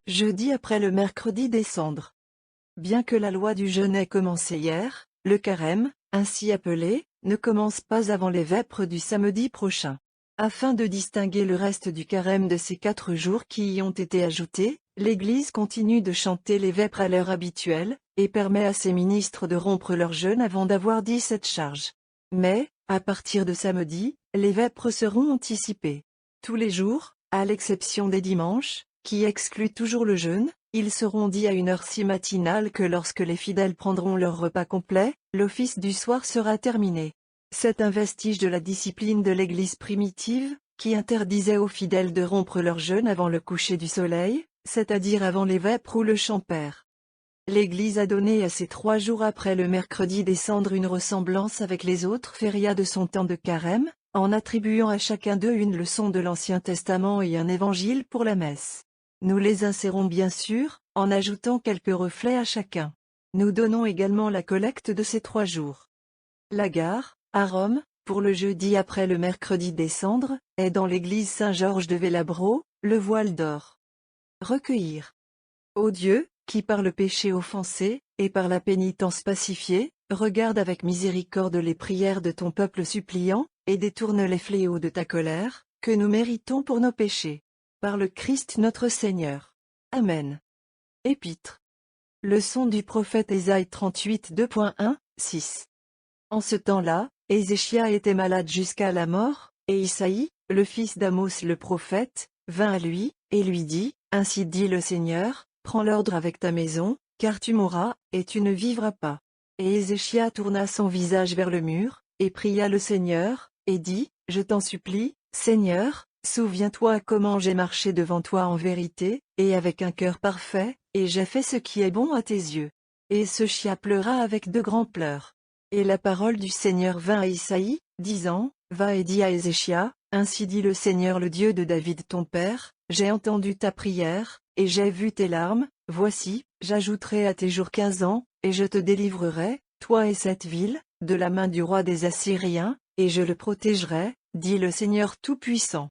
jeudi après le mercredi des Cendres. Bien que la loi du jeûne ait commencé hier, le carême, ainsi appelé, ne commence pas avant les vêpres du samedi prochain. Afin de distinguer le reste du carême de ces 4 jours qui y ont été ajoutés, l'Église continue de chanter les vêpres à l'heure habituelle, et permet à ses ministres de rompre leur jeûne avant d'avoir dit cette charge. Mais, à partir de samedi, les vêpres seront anticipées. Tous les jours, à l'exception des dimanches, qui excluent toujours le jeûne, ils seront dits à une heure si matinale que lorsque les fidèles prendront leur repas complet, l'office du soir sera terminé. C'est un vestige de la discipline de l'Église primitive, qui interdisait aux fidèles de rompre leur jeûne avant le coucher du soleil, c'est-à-dire avant les vêpres ou le champêtre. L'Église a donné à ces 3 jours après le mercredi des Cendres une ressemblance avec les autres férias de son temps de carême, en attribuant à chacun d'eux une leçon de l'Ancien Testament et un évangile pour la messe. Nous les insérons bien sûr, en ajoutant quelques reflets à chacun. Nous donnons également la collecte de ces 3 jours. La gare, à Rome, pour le jeudi après le mercredi des Cendres, est dans l'église Saint-Georges de Velabro, le voile d'or. Recueillir. Ô Dieu, qui par le péché offensé, et par la pénitence pacifiée, regarde avec miséricorde les prières de ton peuple suppliant, et détourne les fléaux de ta colère, que nous méritons pour nos péchés. Par le Christ notre Seigneur. Amen. Épître. Leçon du prophète Ésaïe 38 2.1, 6. En ce temps-là, Ézéchia était malade jusqu'à la mort, et Isaïe, le fils d'Amos le prophète, vint à lui, et lui dit, « Ainsi dit le Seigneur, prends l'ordre avec ta maison, car tu mourras, et tu ne vivras pas. » Et Ézéchia tourna son visage vers le mur, et pria le Seigneur, et dit, « Je t'en supplie, Seigneur, souviens-toi comment j'ai marché devant toi en vérité, et avec un cœur parfait, et j'ai fait ce qui est bon à tes yeux. » Et Ézéchia pleura avec de grands pleurs. Et la parole du Seigneur vint à Isaïe, disant, « Va et dis à Ézéchia, ainsi dit le Seigneur le Dieu de David ton père, j'ai entendu ta prière, et j'ai vu tes larmes, voici, j'ajouterai à tes jours 15 ans, et je te délivrerai, toi et cette ville, de la main du roi des Assyriens, et je le protégerai, dit le Seigneur Tout-Puissant. »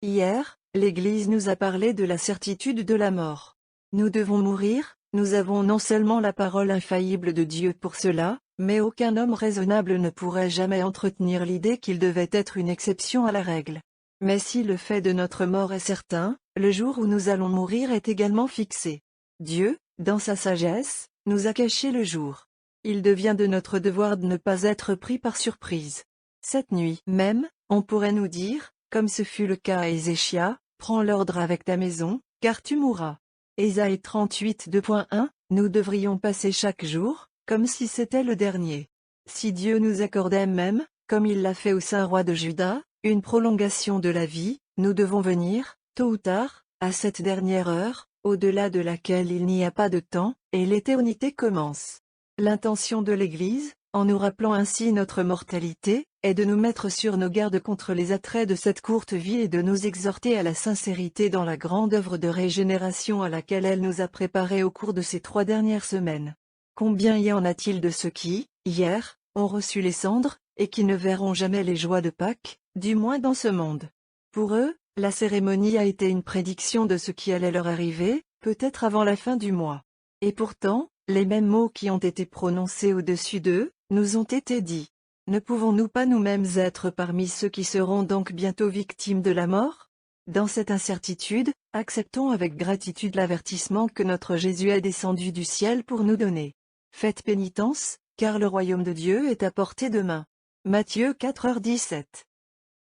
Hier, l'Église nous a parlé de la certitude de la mort. Nous devons mourir, nous avons non seulement la parole infaillible de Dieu pour cela, mais aucun homme raisonnable ne pourrait jamais entretenir l'idée qu'il devait être une exception à la règle. Mais si le fait de notre mort est certain, le jour où nous allons mourir est également fixé. Dieu, dans sa sagesse, nous a caché le jour. Il devient de notre devoir de ne pas être pris par surprise. Cette nuit même, on pourrait nous dire, comme ce fut le cas à Ézéchia, « Prends l'ordre avec ta maison, car tu mourras. » Ésaïe 38 2.1, nous devrions passer chaque jour, comme si c'était le dernier. Si Dieu nous accordait même, comme il l'a fait au Saint Roi de Juda, une prolongation de la vie, nous devons venir, tôt ou tard, à cette dernière heure, au-delà de laquelle il n'y a pas de temps, et l'éternité commence. L'intention de l'Église, en nous rappelant ainsi notre mortalité, est de nous mettre sur nos gardes contre les attraits de cette courte vie et de nous exhorter à la sincérité dans la grande œuvre de régénération à laquelle elle nous a préparés au cours de ces 3 dernières semaines. Combien y en a-t-il de ceux qui, hier, ont reçu les cendres, et qui ne verront jamais les joies de Pâques, du moins dans ce monde? Pour eux, la cérémonie a été une prédiction de ce qui allait leur arriver, peut-être avant la fin du mois. Et pourtant, les mêmes mots qui ont été prononcés au-dessus d'eux, nous ont été dits. Ne pouvons-nous pas nous-mêmes être parmi ceux qui seront donc bientôt victimes de la mort? Dans cette incertitude, acceptons avec gratitude l'avertissement que notre Jésus est descendu du ciel pour nous donner. Faites pénitence, car le royaume de Dieu est à portée de main. Matthieu 4h17.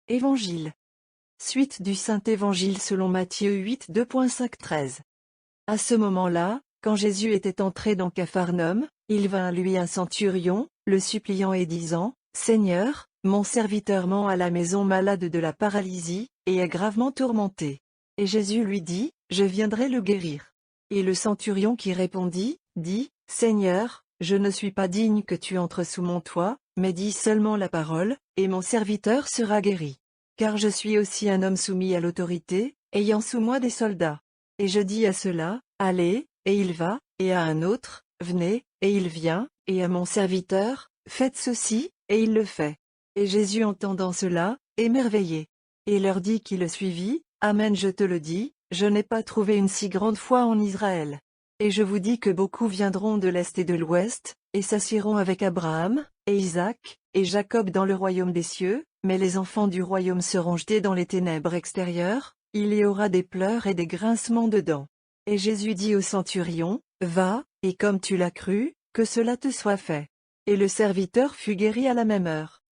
Évangile. Suite du Saint-Évangile selon Matthieu 8 2.5-13. À ce moment-là, quand Jésus était entré dans Capharnaüm, il vint à lui un centurion, le suppliant et disant, « Seigneur, mon serviteur ment à la maison malade de la paralysie, et est gravement tourmenté. » Et Jésus lui dit, « Je viendrai le guérir. » Et le centurion qui répondit, dit, « Seigneur, je ne suis pas digne que tu entres sous mon toit, mais dis seulement la parole, et mon serviteur sera guéri. Car je suis aussi un homme soumis à l'autorité, ayant sous moi des soldats. Et je dis à cela, allez, et il va, et à un autre, venez, et il vient, et à mon serviteur, faites ceci, et il le fait. » Et Jésus entendant cela, émerveillé, et leur dit qui le suivit, Amen je te le dis, Je n'ai pas trouvé une si grande foi en Israël. Et je vous dis que beaucoup viendront de l'Est et de l'Ouest, et s'assieront avec Abraham, et Isaac, et Jacob dans le royaume des cieux, mais les enfants du royaume seront jetés dans les ténèbres extérieures, il y aura des pleurs et des grincements de dents. Et Jésus dit au centurion, Va, et comme tu l'as cru, que cela te soit fait. Et le serviteur fut guéri à la même heure.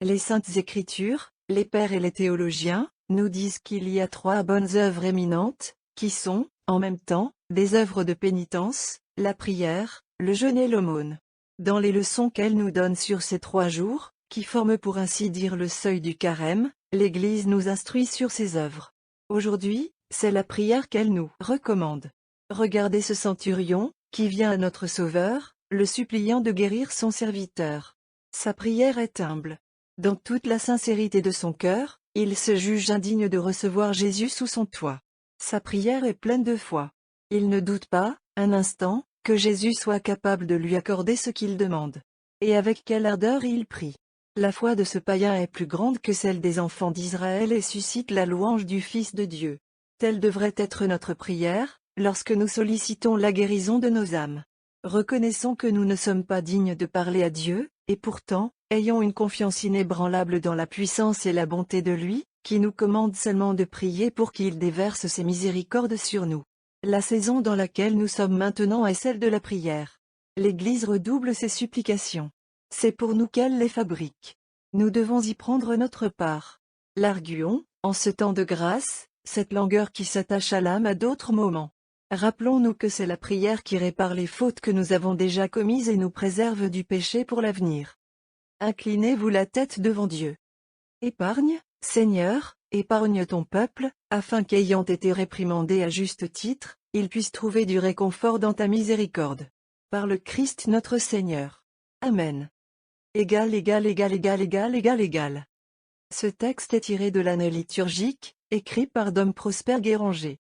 Les Saintes Écritures, les pères et les théologiens, nous disent qu'il y a 3 bonnes œuvres éminentes, qui sont, en même temps, des œuvres de pénitence, la prière, le jeûne et l'aumône. Dans les leçons qu'elle nous donne sur ces 3 jours, qui forment pour ainsi dire le seuil du carême, l'Église nous instruit sur ces œuvres. Aujourd'hui, c'est la prière qu'elle nous recommande. Regardez ce centurion, qui vient à notre Sauveur, le suppliant de guérir son serviteur. Sa prière est humble. Dans toute la sincérité de son cœur, il se juge indigne de recevoir Jésus sous son toit. Sa prière est pleine de foi. Il ne doute pas, un instant, que Jésus soit capable de lui accorder ce qu'il demande. Et avec quelle ardeur il prie. La foi de ce païen est plus grande que celle des enfants d'Israël et suscite la louange du Fils de Dieu. Telle devrait être notre prière, lorsque nous sollicitons la guérison de nos âmes. Reconnaissons que nous ne sommes pas dignes de parler à Dieu, et pourtant, ayons une confiance inébranlable dans la puissance et la bonté de lui, qui nous commande seulement de prier pour qu'il déverse ses miséricordes sur nous. La saison dans laquelle nous sommes maintenant est celle de la prière. L'Église redouble ses supplications. C'est pour nous qu'elle les fabrique. Nous devons y prendre notre part. L'arguons, en ce temps de grâce, cette langueur qui s'attache à l'âme à d'autres moments. Rappelons-nous que c'est la prière qui répare les fautes que nous avons déjà commises et nous préserve du péché pour l'avenir. Inclinez-vous la tête devant Dieu. Épargne, Seigneur, épargne ton peuple, afin qu'ayant été réprimandé à juste titre, il puisse trouver du réconfort dans ta miséricorde. Par le Christ notre Seigneur. Amen. Égal. Ce texte est tiré de l'année liturgique, écrit par Dom Prosper Guéranger.